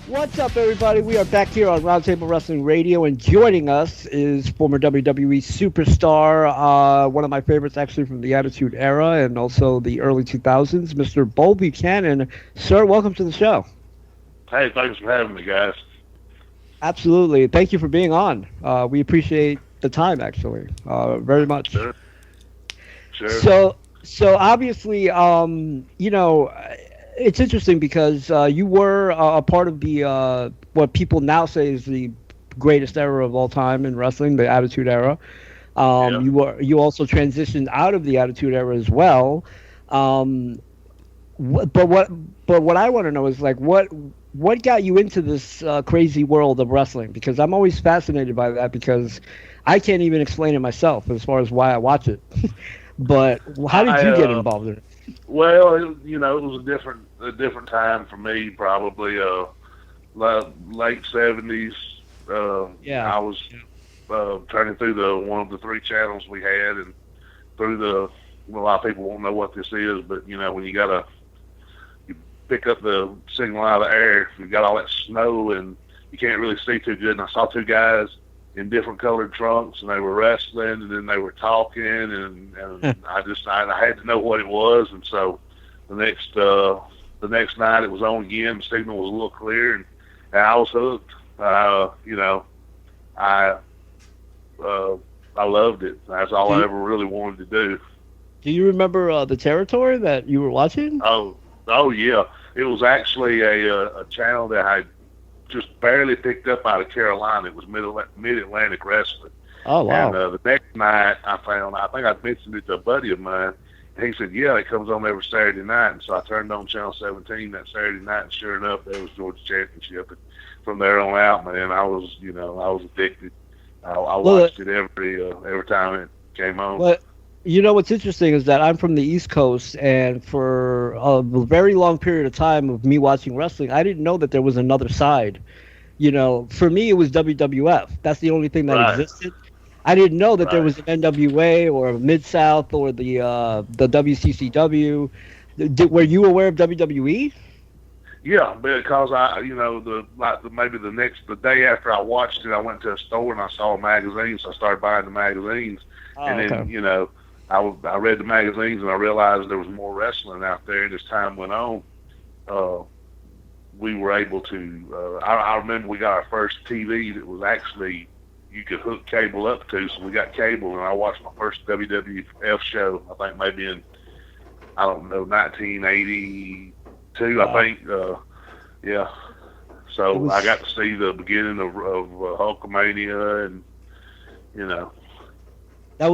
What's up, everybody? We are back here on Roundtable Wrestling Radio, and joining us is former WWE superstar, one of my favorites actually from the Attitude Era and also the early 2000s, Mr. Buchanan. Sir, welcome to the show. Hey, thanks for having me, guys. Absolutely. Thank you for being on. We appreciate the time, actually, very much. Sure, sure. So obviously, it's interesting because you were a part of the what people now say is the greatest era of all time in wrestling, the Attitude Era. Yeah. You also transitioned out of the Attitude Era as well. Um, but what I want to know is like what got you into this crazy world of wrestling? Because I'm always fascinated by that because I can't even explain it myself as far as why I watch it. But how did I you get involved in it? well, it was a different time for me. Probably late '70s. Yeah. I was turning through the one of the three channels we had, and through a lot of people won't know what this is, but when you pick up the signal out of the air, you got all that snow and you can't really see too good. And I saw two guys in different colored trunks, and they were wrestling, and then they were talking, and I had to know what it was, and so the next night it was on again. The signal was a little clear, and I was hooked. I I loved it. That's all Do I you, ever really wanted to do. do you remember the territory that you were watching? Oh yeah, it was actually a channel that I just barely picked up out of Carolina. It was Mid Atlantic Wrestling. Oh And wow. the next night, I think I mentioned it to a buddy of mine, and he said, "Yeah, it comes on every Saturday night." And so I turned on Channel 17 that Saturday night, and sure enough, there was Georgia Championship. And from there on out, man, I was addicted. I Well, watched it every time it came on. what you know what's interesting is that I'm from the East Coast, and for a very long period of time of me watching wrestling, I didn't know that there was another side. For me, it was WWF. That's the only thing that Right, existed. I didn't know that there right. was an NWA or a Mid South or the WCCW. Were you aware of WWE? Yeah, because maybe the day after I watched it, I went to a store and I saw a magazine, so I started buying the magazines, and Oh, okay. then I read the magazines and I realized there was more wrestling out there. And as time went on, uh, we were able to. I remember we got our first TV that was actually you could hook cable up to, so we got cable, and I watched my first WWF show. I think maybe in I don't know 1982. I Wow. think. Yeah. It So I was got to see the beginning of Hulkamania, and you know, that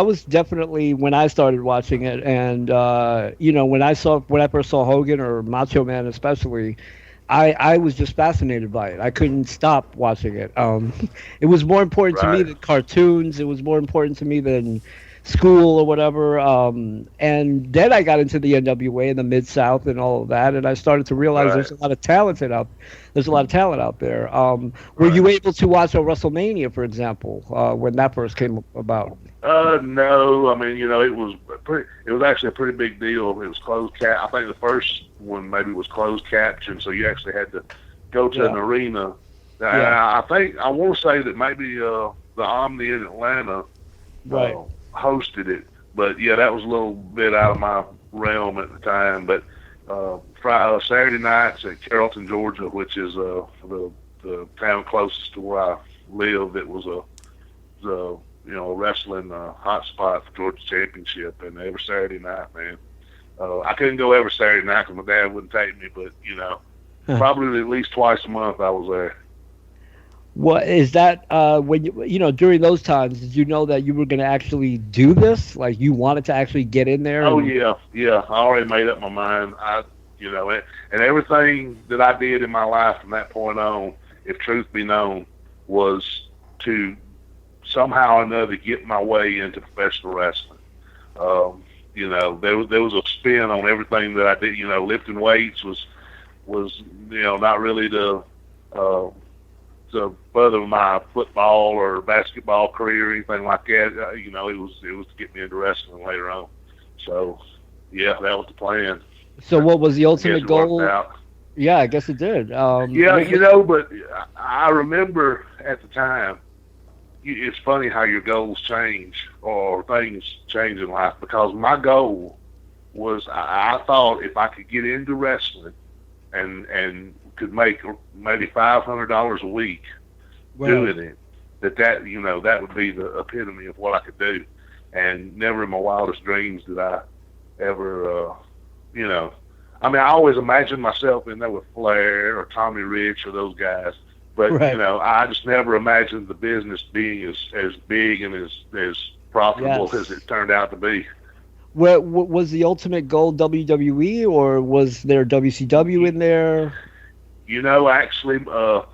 was definitely when I started watching it, and when I first saw Hogan or Macho Man especially, I was just fascinated by it. I couldn't stop watching it. It was more important to me right, than cartoons. It was more important to me than school or whatever. And then I got into the NWA and the Mid South and all of that, and I started to realize right, there's a lot of talent out there. Were right. you able to watch a WrestleMania, for example, when that first came about? No, I mean, it was actually a pretty big deal. It was closed cap. I think the first one maybe was closed caption, so you actually had to go to an Yeah, arena. And yeah, I want to say that maybe the Omni in Atlanta right. uh, hosted it, but yeah, that was a little bit out of my realm at the time. But Saturday nights at Carrollton, Georgia, which is the town closest to where I live, it was the a wrestling hot spot for Georgia Championship, and every Saturday night, man. I couldn't go every Saturday night because my dad wouldn't take me, but probably at least twice a month I was there. What is that? When during those times, did you know that you were going to actually do this? Like you wanted to actually get in there Oh and yeah, yeah. I already made up my mind. And everything that I did in my life from that point on, if truth be known, was to somehow or another get my way into professional wrestling. There was a spin on everything that I did. Lifting weights was not really uh, the further my football or basketball career or anything like that. It was to get me into wrestling later on. So yeah, that was the plan. so what was the I guess ultimate it worked goal? out. Yeah, I guess it did. Yeah, but I remember at the time, it's funny how your goals change or things change in life because my goal was I thought if I could get into wrestling and could make maybe $500 a week right, doing it, that would be the epitome of what I could do. And never in my wildest dreams did I ever, you know, I mean, I always imagined myself in there with Flair or Tommy Rich or those guys, but right. I just never imagined the business being as big and as profitable as Yes. it turned out to be. What was the ultimate goal WWE, or was there WCW You, in there? you know, actually, the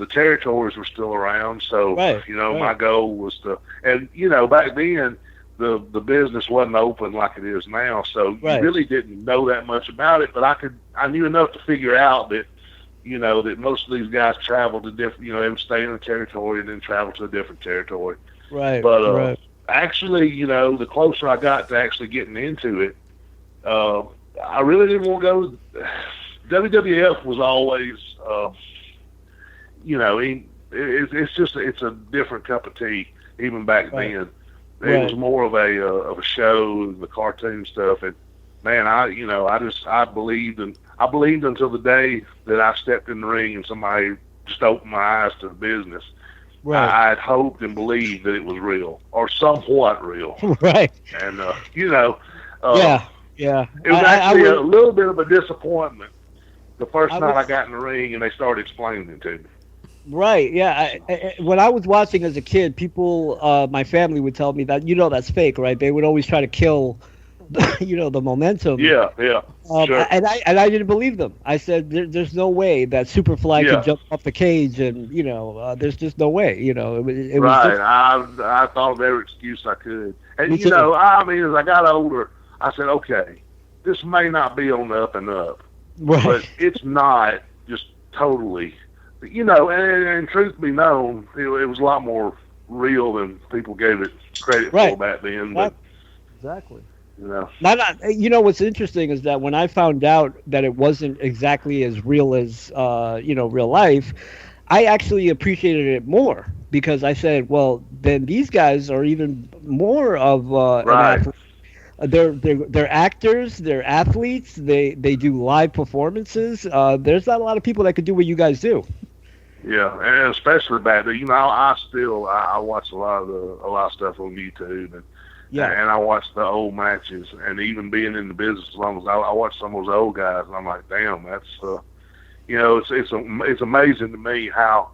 territories were still around. So, Right, my right, goal was to, and back then the business wasn't open like it is now. So you right, really didn't know that much about it. But I knew enough to figure out that, that most of these guys traveled to different, they would stay in a territory and then travel to a different territory. right, But right. actually, the closer I got to actually getting into it, uh, I really didn't want to go. WWF was always, it's a different cup of tea. Even back Right. then, it was Right. more of a show, the cartoon stuff, and man, I believed, and I believed until the day that I stepped in the ring and somebody just opened my eyes to the business. Right. I'd hoped and believed that it was real or somewhat real, Right. and uh, Yeah. Yeah. it was I actually a would. little bit of a disappointment the first I night I was. got in the ring and they started explaining it to me. Right. Yeah. When I was watching as a kid, people, my family would tell me that that's fake, right? They would always try to kill, the momentum. Yeah, yeah, sure. And I didn't believe them. I said, there's no way that Superfly could Yeah, jump off the cage, and there's just no way. It was right. just I thought of every excuse I could. me And, too. I mean, as I got older, I said, okay, this may not be on the up and up, but Right. it's not just totally, and truth be known, it was a lot more real than people gave it credit for Right. back then. But, Exactly. Exactly. you know, What's interesting is that when I found out that it wasn't exactly as real as real life, I actually appreciated it more because I said, well, then these guys are even more of an right. athlete. They're actors, they're athletes. They do live performances. There's not a lot of people that could do what you guys do. Yeah, and especially back then, I watch a lot of stuff on YouTube, Yeah. and I watch the old matches, and even being in the business as long as I watch some of those old guys, and I'm like, damn, that's it's amazing to me how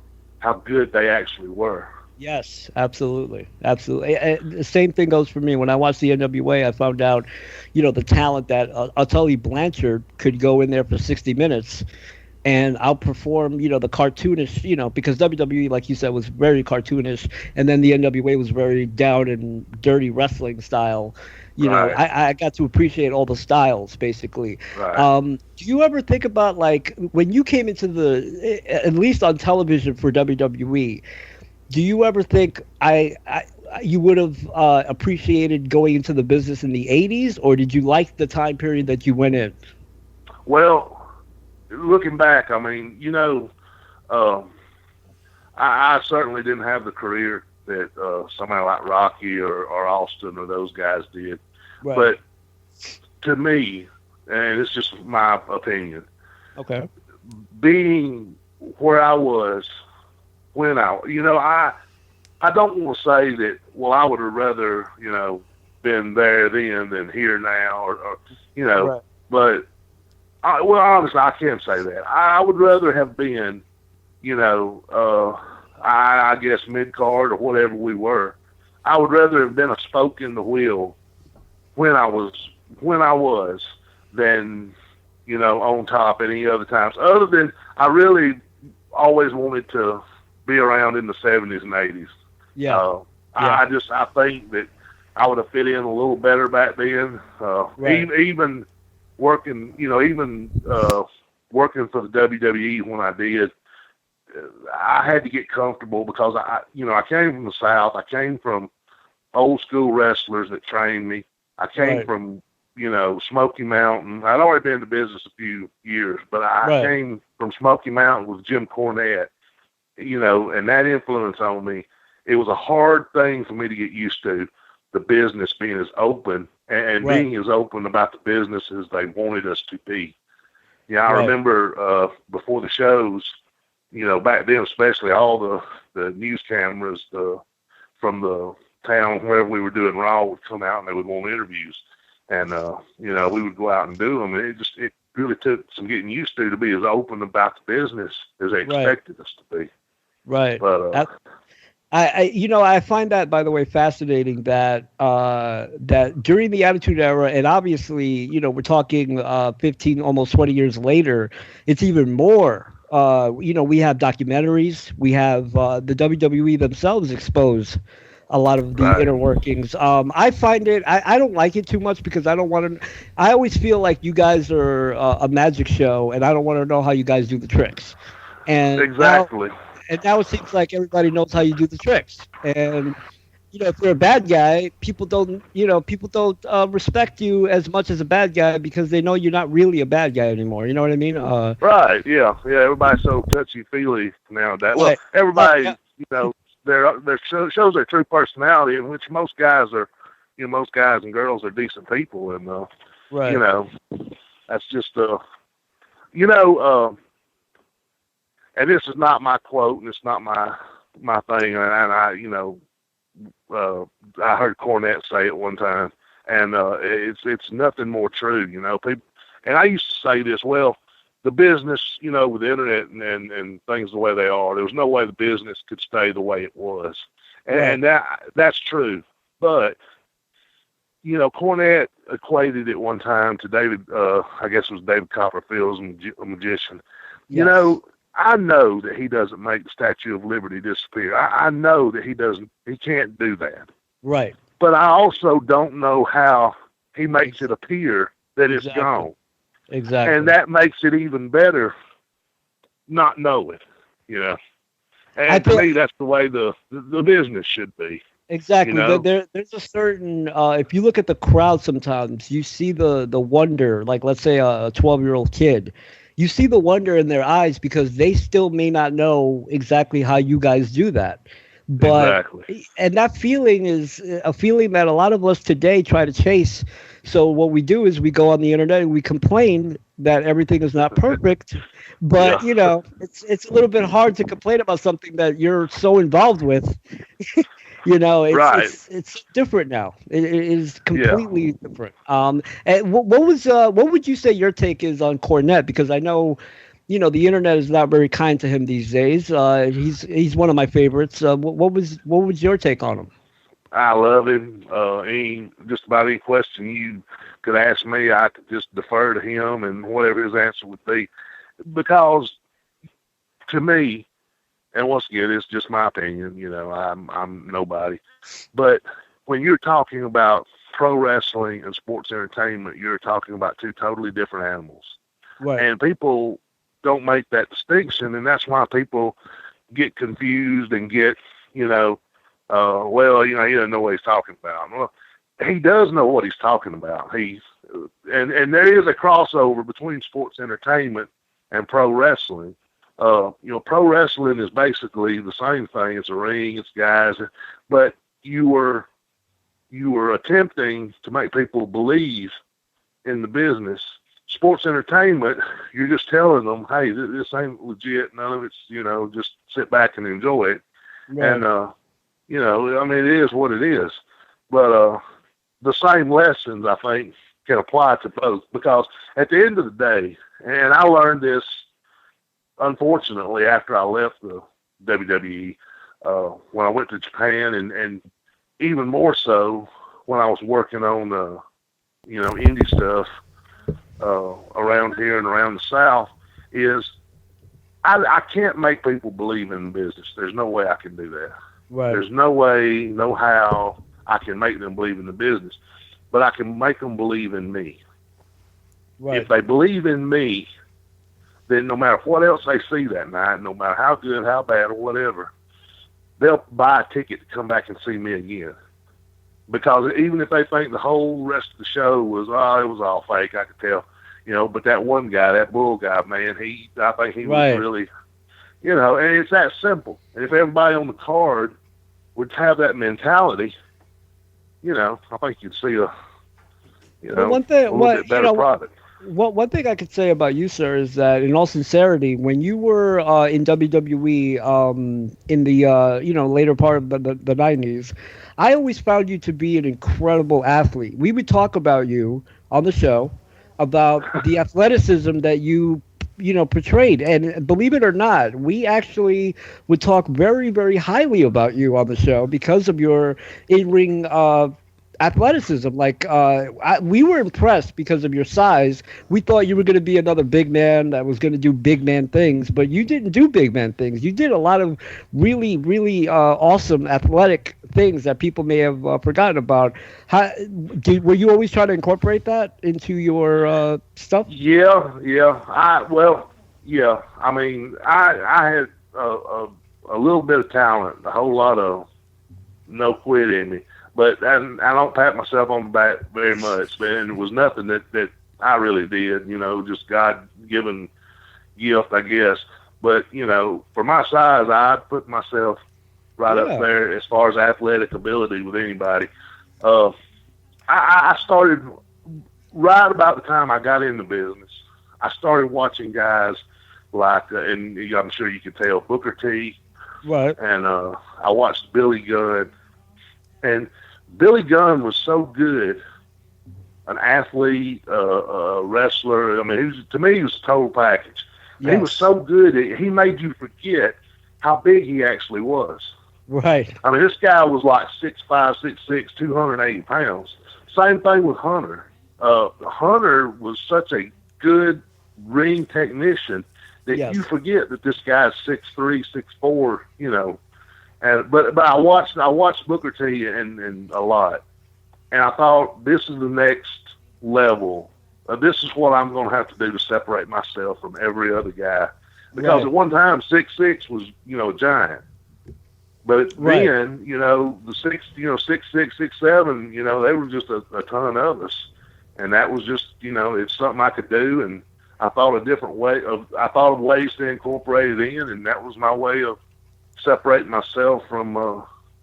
good they actually were. Yes, absolutely, absolutely. The same thing goes for me. When I watched the NWA, I found out, the talent that Tully Blanchard could go in there for 60 minutes and outperform, the cartoonish, because WWE, like you said, was very cartoonish, and then the NWA was very down and dirty wrestling style. Right, I got to appreciate all the styles, basically. right. Do you ever think about, like, when you came into at least on television for WWE, do you ever think you would have appreciated going into the business in the 80s, or did you like the time period that you went in? Well, looking back, I mean, um, I certainly didn't have the career that somebody like Rocky or Austin or those guys did. Right. But to me, and it's just my opinion, Okay. being where I was when I don't want to say that. Well, I would have rather been there then than here now, or Right. but honestly, I can't say that. I would rather have been, I guess mid card or whatever we were. I would rather have been a spoke in the wheel when I was than on top any other times. Other than I really always wanted to be around in the 70s and 80s. Yeah. Uh, Yeah. I think that I would have fit in a little better back then. Right. Even working, working for the WWE when I did, I had to get comfortable because I came from the South. I came from old school wrestlers that trained me. I came Right. from Smoky Mountain. I'd already been in the business a few years, but I Right. came from Smoky Mountain with Jim Cornette, and that influence on me. It was a hard thing for me to get used to, the business being as open and Right. being as open about the business as they wanted us to be. I Right. remember before the shows, back then, especially all the news cameras from the town wherever we were doing Raw would come out and they would want interviews. And, we would go out and do them. And it really took some getting used to be as open about the business as they Right. expected us to be. Right. But, I find that, by the way, fascinating that that during the Attitude Era, and obviously, we're talking 15, almost 20 years later, it's even more. We have documentaries, we have the WWE themselves expose a lot of the right, inner workings. I find it, I don't like it too much because I don't want to, I always feel like you guys are a magic show, and I don't want to know how you guys do the tricks. And now exactly. and now it seems like everybody knows how you do the tricks. And if you're a bad guy, people don't respect you as much as a bad guy because they know you're not really a bad guy anymore. You know what I mean? Right, yeah. Everybody's so touchy-feely nowadays. Well, Right. everybody, Yeah. their shows their true personality, in which most guys and girls are decent people. And, Right. that's just, and this is not my quote, and it's not my thing. And I, I heard Cornette say it one time, and it's nothing more true. People, and I used to say this. Well, the business, with the internet and things the way they are, there was no way the business could stay the way it was, and that's true. But Cornette equated it one time to David. I guess it was David Copperfield's a magician. Yes. I know that he doesn't make the Statue of Liberty disappear. I know that he can't do that. Right. But I also don't know how he makes it appear that it's Exactly. gone. Exactly. And that makes it even better not know it, And to me, that's the way the business should be. Exactly. There's a certain if you look at the crowd sometimes, you see the wonder, like let's say a 12-year-old kid. You see the wonder in their eyes because they still may not know exactly how you guys do that. But Exactly. and that feeling is a feeling that a lot of us today try to chase. So what we do is we go on the internet and we complain that everything is not perfect. But Yeah. it's a little bit hard to complain about something that you're so involved with. Right. It's different now. It is Yeah. completely different. And what would you say your take is on Cornette? Because I know, the internet is not very kind to him these days. He's one of my favorites. What was your take on him? I love him. Just about any question you could ask me, I could just defer to him and whatever his answer would be. Because to me, and once again, it's just my opinion, I'm nobody. But when you're talking about pro wrestling and sports entertainment, you're talking about two totally different animals. Right. And people don't make that distinction, and that's why people get confused and get, he doesn't know what he's talking about. Well, he does know what he's talking about. And there is a crossover between sports entertainment and pro wrestling. Pro wrestling is basically the same thing. It's a ring, it's guys, but you were attempting to make people believe in the business. Sports entertainment, you're just telling them, hey, this ain't legit. None of it's, just sit back and enjoy it. Right. And, it is what it is. But the same lessons, I think, can apply to both. Because at the end of the day, and I learned this, unfortunately, after I left the WWE, when I went to Japan, and even more so when I was working on, indie stuff around here and around the South, is I can't make people believe in the business. There's no way I can do that. Right. There's no way, no how I can make them believe in the business, but I can make them believe in me. Right. If they believe in me, then no matter what else they see that night, no matter how good, how bad, or whatever, they'll buy a ticket to come back and see me again. because even if they think the whole rest of the show was, oh, it was all fake, I could tell, but that one guy, that Bull guy, man, I think he was Right. really, and it's that simple. And if everybody on the card would have that mentality, I think you'd see Well, one a thing, little bit better product. one thing I could say about you, sir, is that in all sincerity, when you were in WWE in the later part of the 90s, I always found you to be an incredible athlete. We would talk about you on the show about the athleticism that you portrayed, and believe it or not, we actually would talk very, very highly about you on the show because of your in-ring athleticism. Like we were impressed because of your size. We thought you were going to be another big man that was going to do big man things, but you didn't do big man things. You did a lot of really, really awesome athletic things that people may have forgotten about. Were you always trying to incorporate that into your stuff? Yeah. Yeah. I mean, I had a little bit of talent, a whole lot of no quit in me. But I don't pat myself on the back very much, man. It was nothing that I really did, just God-given gift, I guess. But, for my size, I'd put myself right up there as far as athletic ability with anybody. I started right about the time I got in the business. I started watching guys like, and I'm sure you can tell, Booker T. Right. And I watched Billy Gunn. And Billy Gunn was so good, an athlete, a wrestler. I mean, to me, he was a total package. Yes. He was so good, he made you forget how big he actually was. Right. I mean, this guy was like 6'5", 6'6", 280 pounds. Same thing with Hunter. Hunter was such a good ring technician that you forget that this guy's 6'3", 6'4", But I watched Booker T and a lot, and I thought this is the next level. This is what I'm going to have to do to separate myself from every other guy, because at one time 6'6" was a giant, but then the 6'6", 6'7", they were just a ton of us, and that was just it's something I could do, and I thought of ways to incorporate it in, and that was my way of separating myself from,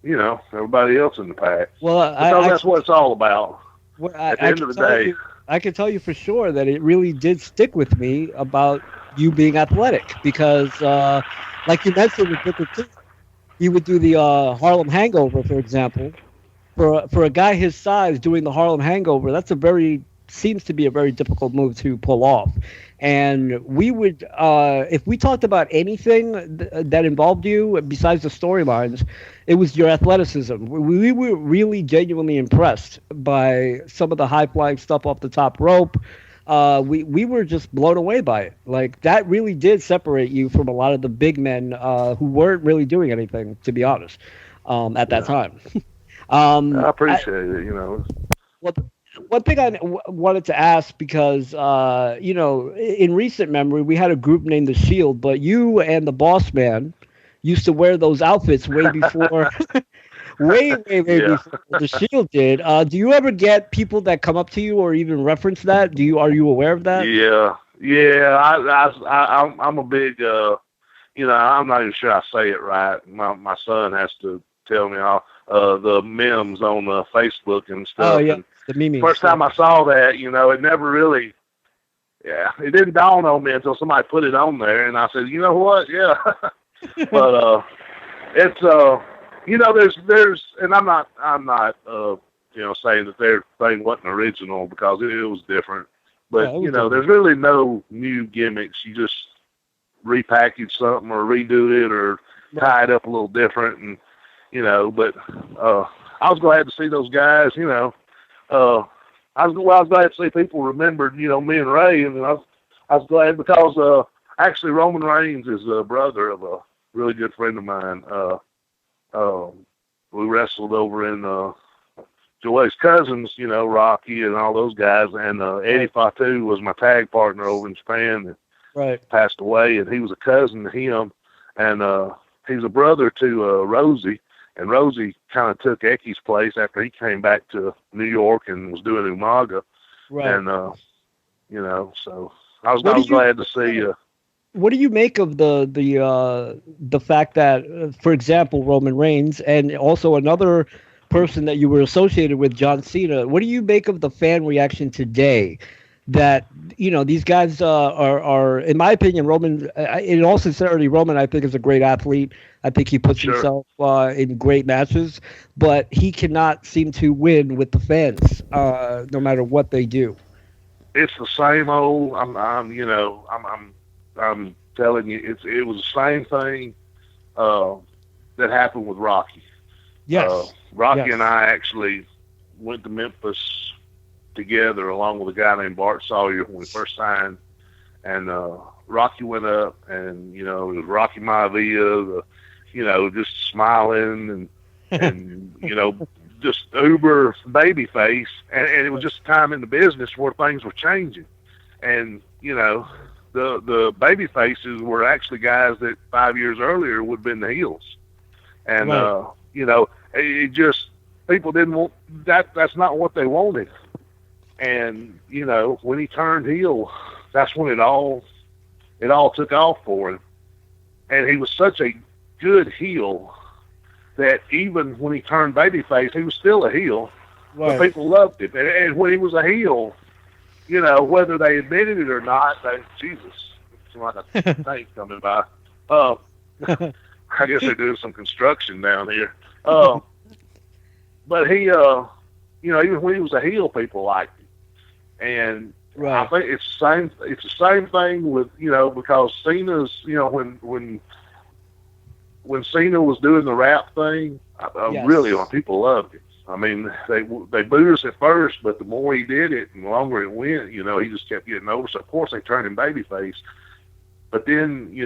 everybody else in the pack. Well, that's what it's all about. Well, at the end of the day. I can tell you for sure that it really did stick with me about you being athletic because, like you mentioned with Booker T, he would do the Harlem Hangover, for example. For a guy his size doing the Harlem Hangover, seems to be a very difficult move to pull off. And we would, if we talked about anything that involved you besides the storylines, it was your athleticism. We were really genuinely impressed by some of the high-flying stuff off the top rope. We were just blown away by it. Like, that really did separate you from a lot of the big men who weren't really doing anything, to be honest, at that time. I appreciate it, One thing I wanted to ask, because, in recent memory, we had a group named The Shield, but you and the Boss Man used to wear those outfits way before, way before The Shield did. Do you ever get people that come up to you or even reference that? Are you aware of that? Yeah. I'm a big, I'm not even sure I say it right. My son has to tell me all the memes on Facebook and stuff. Oh, yeah. And the memes. First time I saw that, it never really, it didn't dawn on me until somebody put it on there, and I said, you know what, yeah. But it's there's, and I'm not saying that their thing wasn't original, because it was different. But there's really no new gimmicks. You just repackage something or redo it or tie it up a little different, and But I was glad to see those guys. I was glad to see people remembered, me and Ray, and I was glad because actually Roman Reigns is a brother of a really good friend of mine. We wrestled over in Joey's cousins, Rocky and all those guys, and Eddie Fatu was my tag partner over in Japan and passed away, and he was a cousin to him, and he's a brother to Rosie, And Rosie kind of took Ecky's place after he came back to New York and was doing Umaga. Right. And, so I was What do glad to see. What do you make of the fact that, for example, Roman Reigns and also another person that you were associated with, John Cena? What do you make of the fan reaction today? That these guys are, in my opinion, Roman. In all sincerity, Roman, I think, is a great athlete. I think he puts Sure. himself in great matches, but he cannot seem to win with the fans, no matter what they do. It's the same old. I'm telling you, it was the same thing that happened with Rocky. Yes. Rocky Yes. and I actually went to Memphis together, along with a guy named Bart Sawyer when we first signed. And Rocky went up, and it was Rocky Maivia, just smiling and just uber baby face, and it was just a time in the business where things were changing, and the baby faces were actually guys that 5 years earlier would have been the heels, and Right. it just people didn't want that. That's not what they wanted, and when he turned heel, that's when it all took off for him, and he was such a good heel that even when he turned babyface, he was still a heel, but Right. people loved him. And when he was a heel, whether they admitted it or not, Jesus, it's like a tank coming by. I guess they're doing some construction down here. But he, even when he was a heel, people liked him. And I Right. think it's the same. It's the same thing with because Cena's when Cena was doing the rap thing, Yes. really, people loved it. I mean, they booed us at first, but the more he did it, and the longer it went, he just kept getting over. So of course they turned him babyface, but then he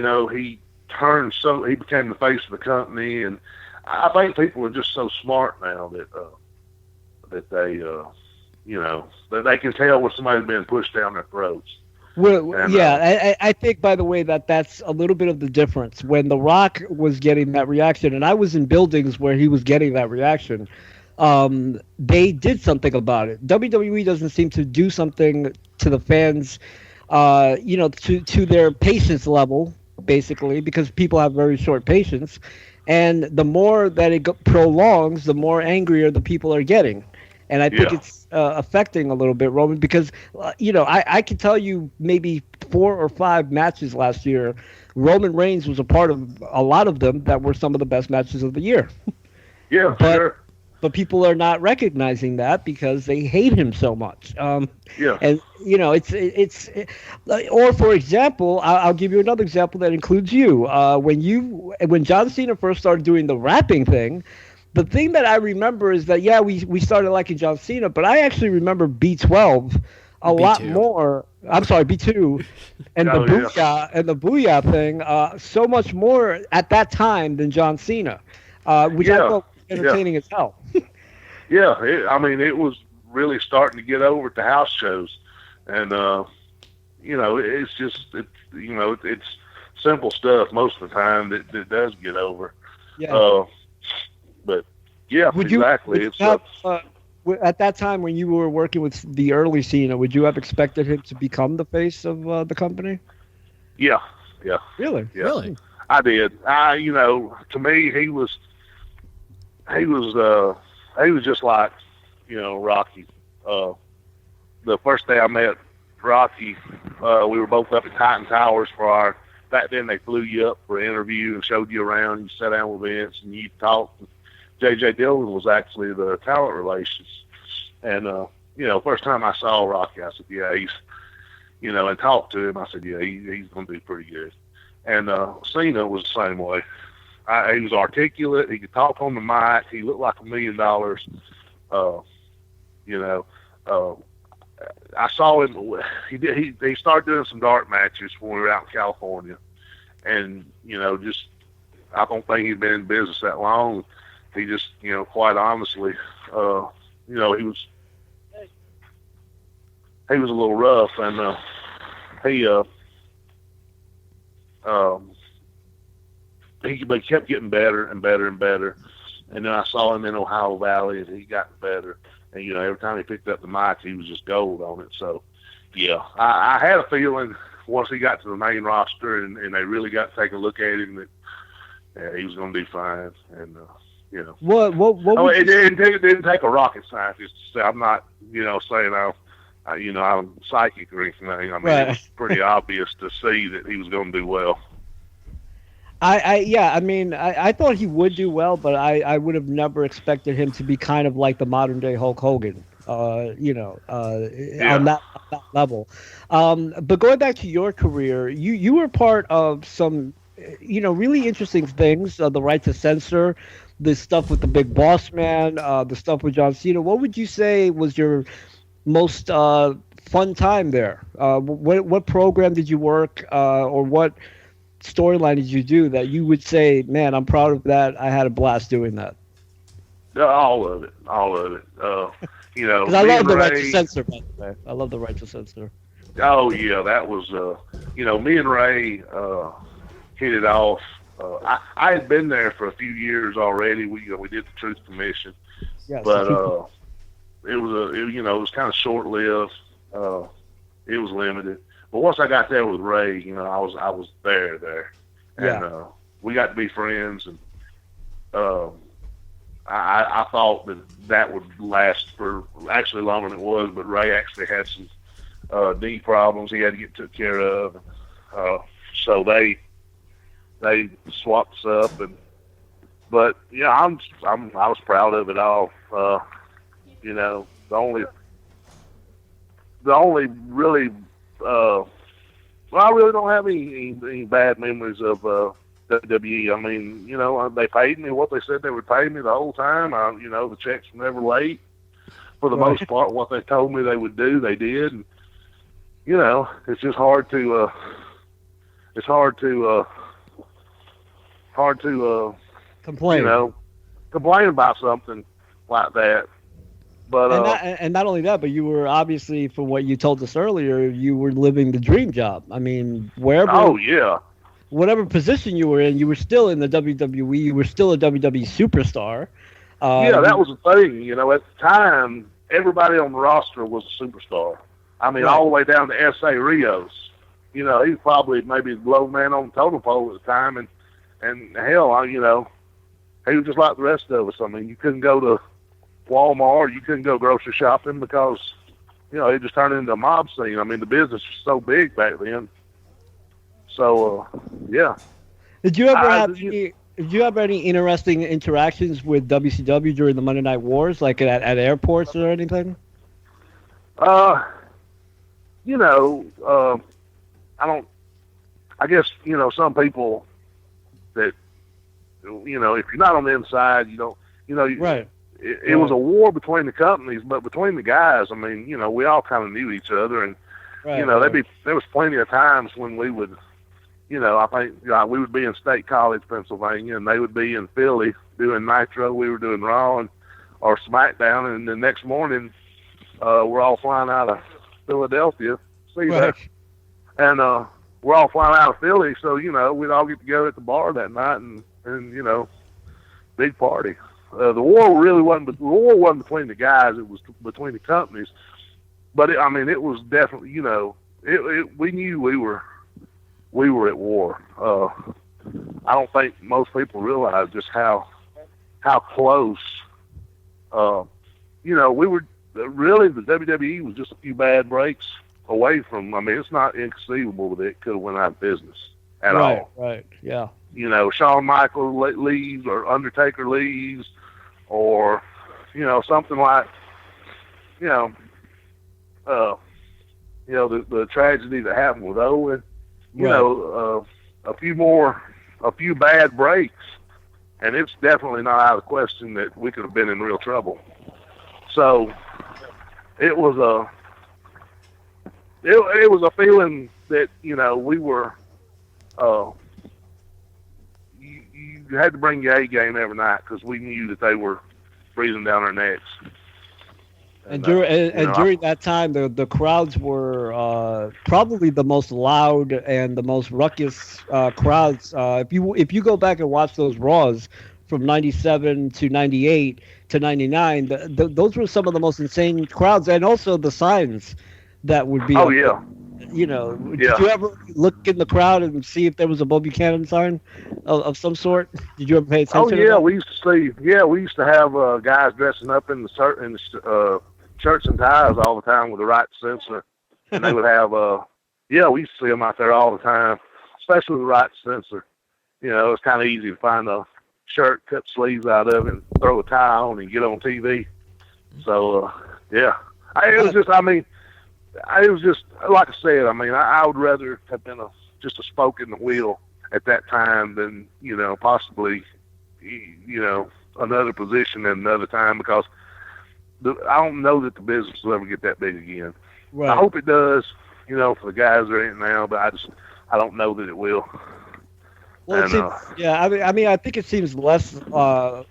turned he became the face of the company, and I think people are just so smart now that they that they can tell when somebody's being pushed down their throats. Well, And, yeah, I think, by the way, that's a little bit of the difference. When The Rock was getting that reaction, and I was in buildings where he was getting that reaction, they did something about it. WWE doesn't seem to do something to the fans, to their patience level, basically, because people have very short patience. And the more that it prolongs, the more angrier the people are getting. And I think Yeah. it's affecting a little bit, Roman, because I can tell you maybe 4 or 5 matches last year. Roman Reigns was a part of a lot of them that were some of the best matches of the year. Yeah, But sure. but people are not recognizing that because they hate him so much. Yeah. And or for example, I'll give you another example that includes you. When John Cena first started doing the rapping thing. The thing that I remember is that, yeah, we started liking John Cena, but I actually remember B12 a lot B2. more. I'm sorry, B2, and Oh, yeah. the Booyah thing, so much more at that time than John Cena, which I Yeah. thought was entertaining as hell. Yeah, it was really starting to get over at the house shows, and it's just it's simple stuff most of the time that does get over. Yeah. But yeah, Would you exactly. would you have, at that time when you were working with the early Cena, would you have expected him to become the face of the company? Yeah. Really? Yeah. Really? I did. To me, he was just like Rocky. The first day I met Rocky, we were both up at Titan Towers back then they flew you up for an interview and showed you around. You sat down with Vince and you talked. J.J. Dillon was actually the talent relations. And, first time I saw Rocky, I said, yeah, he's, and talked to him. I said, yeah, he's going to do pretty good. And Cena was the same way. He was articulate. He could talk on the mic. He looked like $1 million. I saw him. He started doing some dark matches when we were out in California, and I don't think he'd been in business that long. He just quite honestly, he was a little rough, and he kept getting better and better and better, And then I saw him in Ohio Valley, and he got better. And every time he picked up the mic, he was just gold on it. So, yeah, I had a feeling once he got to the main roster and they really got to take a look at him that he was going to do fine. And What it didn't take a rocket scientist to say I'm not saying I'm psychic or anything. I mean, Right. It was pretty obvious to see that he was going to do well. I mean, I thought he would do well, but I would have never expected him to be kind of like the modern day Hulk Hogan, on that level. But going back to your career, you were part of some, really interesting things, the right to censor, the stuff with the Big Boss Man, the stuff with John Cena. What would you say was your most fun time there? What program did you work, or what storyline did you do that you would say, man, I'm proud of that. I had a blast doing that. All of it. Because I love the right to censor, by the way. I love the right to censor. Oh yeah, that was me and Ray hit it off. I had been there for a few years already. We did the Truth Commission, Yes. but it was kind of short lived. It was limited. But once I got there with Ray, I was there, and we got to be friends, and I thought that would last for actually longer than it was. But Ray actually had some knee problems he had to get took care of, so they swapped us up, but I was proud of it all. The only really I really don't have any bad memories of WWE. I mean, they paid me what they said they would pay me the whole time. The checks were never late for the most part. What they told me they would do, they did. And, it's just hard to complain. Complain about something like that. But and not only that, but you were obviously, from what you told us earlier, you were living the dream job. I mean, whatever position you were in, you were still in the WWE. You were still a WWE superstar. That was the thing. At the time, everybody on the roster was a superstar. I mean, all the way down to S.A. Rios. He was probably maybe the low man on the totem pole at the time, and hell, he was just like the rest of us. I mean, you couldn't go to Walmart, you couldn't go grocery shopping because, it just turned into a mob scene. I mean, the business was so big back then. So, yeah. Did you ever have any interesting interactions with WCW during the Monday Night Wars, like at airports or anything? I guess, some people that, if you're not on the inside, you don't, right. It was a war between the companies, but between the guys, I mean, we all kind of knew each other, and there was plenty of times when we would, I think we would be in State College, Pennsylvania, and they would be in Philly doing Nitro. We were doing Raw or SmackDown, and the next morning we're all flying out of Philadelphia. See that? And we're all flying out of Philly, so we'd all get together at the bar that night, and big party. The war really wasn't. The war wasn't between the guys; it was between the companies. But it was definitely. We knew we were at war. I don't think most people realize just how close. We were really, the WWE was just a few bad breaks away from. I mean, it's not inconceivable that it could have went out of business at all. Right. Yeah. Shawn Michaels leaves, or Undertaker leaves, or something like the tragedy that happened with Owen. A few bad breaks, and it's definitely not out of the question that we could have been in real trouble. So it was a feeling that we were. You had to bring your A game every night because we knew that they were breathing down our necks. And during that time, the crowds were probably the most loud and the most ruckus crowds. If you go back and watch those Raws, from '97 to '98 to '99. Those were some of the most insane crowds, and also the signs that would be Oh up there. yeah, Did yeah. you ever look in the crowd and see if there was a Bo Buchanan sign of some sort? Did you ever pay Oh attention to yeah, that? we used to see. Yeah, we used to have guys dressing up in the shirts and ties all the time with the right sensor, and they would have. Yeah, we used to see them out there all the time, especially the right sensor. It's kind of easy to find a shirt, cut sleeves out of it, and throw a tie on and get on TV. So yeah, it was just. I mean, it was just like I said. I mean, I would rather have been just a spoke in the wheel at that time than possibly another position at another time because I don't know that the business will ever get that big again. I Right. hope it does, for the guys that are in it now, but I don't know that it will. Well, it And seems, yeah. I think it seems less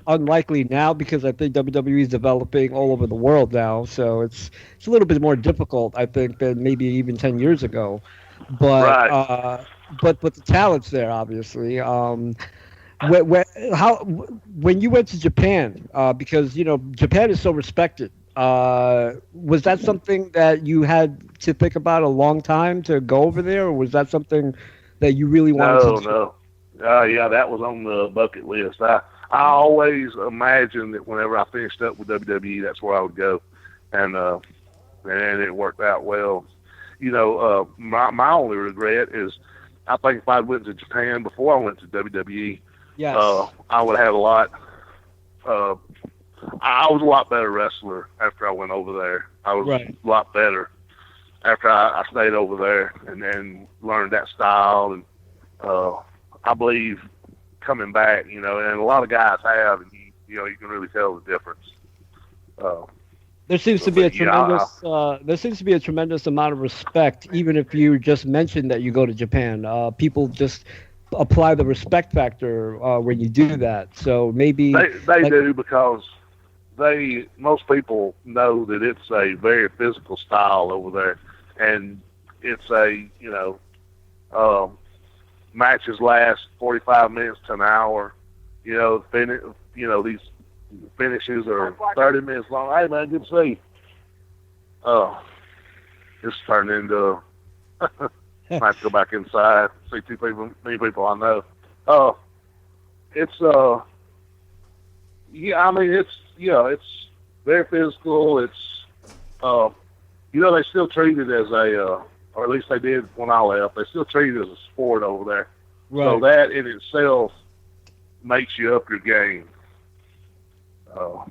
unlikely now because I think WWE is developing all over the world now, so it's a little bit more difficult, I think, than maybe even 10 years ago. But right, but the talent's there, obviously. When, how when you went to Japan, because Japan is so respected. Was that something that you had to think about a long time to go over there, or was that something that you really wanted to no, do? no, yeah, that was on the bucket list. I always imagined that whenever I finished up with WWE, that's where I would go, and it worked out well. My only regret is I think if I went to Japan before I went to WWE, Yes. I would have had a lot. Uh, I was a lot better wrestler after I went over there. I was Right. a lot better after I stayed over there and then learned that style. And I believe coming back, and a lot of guys have, and you can really tell the difference. Uh, There seems to be a but yeah, tremendous amount of respect, even if you just mentioned that you go to Japan. People just apply the respect factor when you do that. So maybe, they like, do because most people know that it's a very physical style over there, and it's matches last 45 minutes to an hour. These finishes are 30 minutes long. Hey man, good to see you. It's turned into I have to go back inside, see many people I know. It's yeah, I mean it's very physical. It's they still treat it as or at least they did when I left. They still treat it as a sport over there. So right. that in itself makes you up your game. Uh,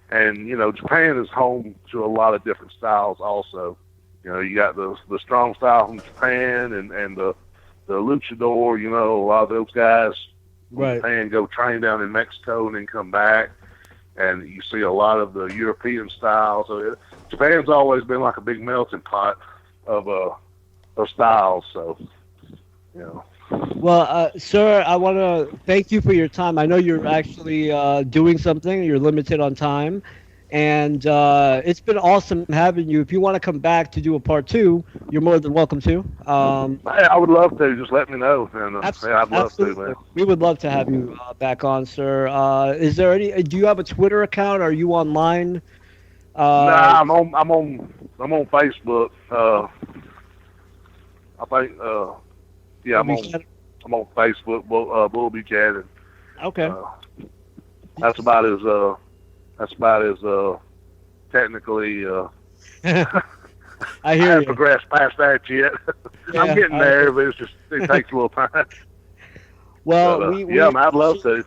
and Japan is home to a lot of different styles. Also, you got the strong style from Japan and the luchador. A lot of those guys from Right. Japan go train down in Mexico and then come back. And you see a lot of the European style. So Japan's always been like a big melting pot of styles. So you Well, sir, I want to thank you for your time. I know you're actually doing something. You're limited on time, and it's been awesome having you. If you want to come back to do a part two, you're more than welcome to. Hey, I would love to. Just let me know, and yeah, I'd love to, Absolutely, man. we would love to have you back on, sir. Is there any? Do you have a Twitter account? Are you online? Uh, Nah, I'm on Facebook. I think yeah, I'm on Facebook. Bull Buchanan. Okay. Uh, that's about as technically. I I hear haven't you. progressed past that yet. Yeah, I'm getting there, but it takes a little time. well, But we yeah, man, I'd love to.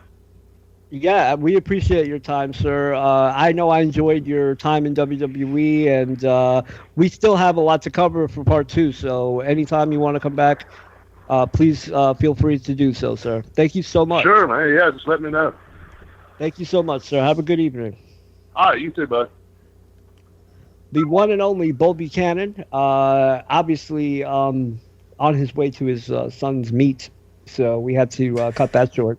Yeah, we appreciate your time, sir. I know I enjoyed your time in WWE, and we still have a lot to cover for part two. So anytime you want to come back, please feel free to do so, sir. Thank you so much. Sure, man. Yeah, just let me know. Thank you so much, sir. Have a good evening. All right, you too, bud. The one and only Bo Buchanan, obviously on his way to his son's meet, so we had to cut that short.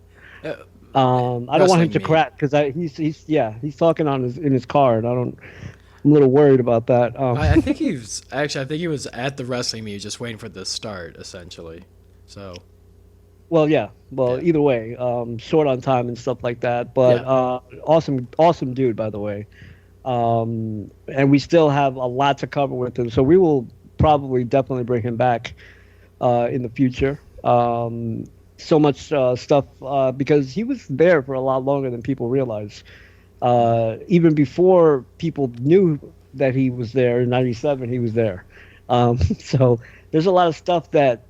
Uh, I don't want him Wrestling to meet. crack because he's talking in his car, and I'm a little worried about that. I think I think he was at the wrestling meet, just waiting for the start, essentially. So Well, yeah. Well, Yeah. either way, short on time and stuff like that. But Yeah. awesome, awesome dude, by the way. And we still have a lot to cover with him, so we will probably definitely bring him back in the future. So much stuff because he was there for a lot longer than people realize. Even before people knew that he was there in '97, he was there. So there's a lot of stuff that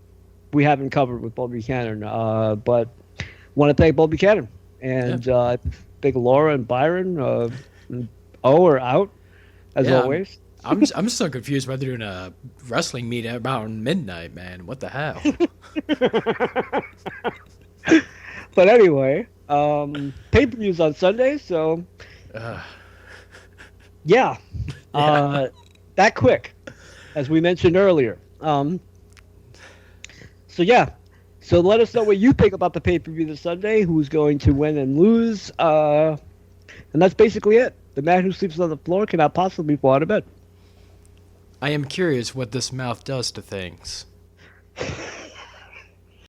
we haven't covered with Bob Buchanan. But want to thank Bob Buchanan Yeah. and I think Laura and Byron. And O are out as Yeah. always. I'm so confused why they're doing a wrestling meet at about midnight, man. What the hell? But anyway, pay-per-views on Sunday, so Uh, yeah, yeah. that quick, as we mentioned earlier. So yeah, so let us know what you think about the pay-per-view this Sunday. Who's going to win and lose? And that's basically it. The man who sleeps on the floor cannot possibly fall out of bed. I am curious what this mouth does to things.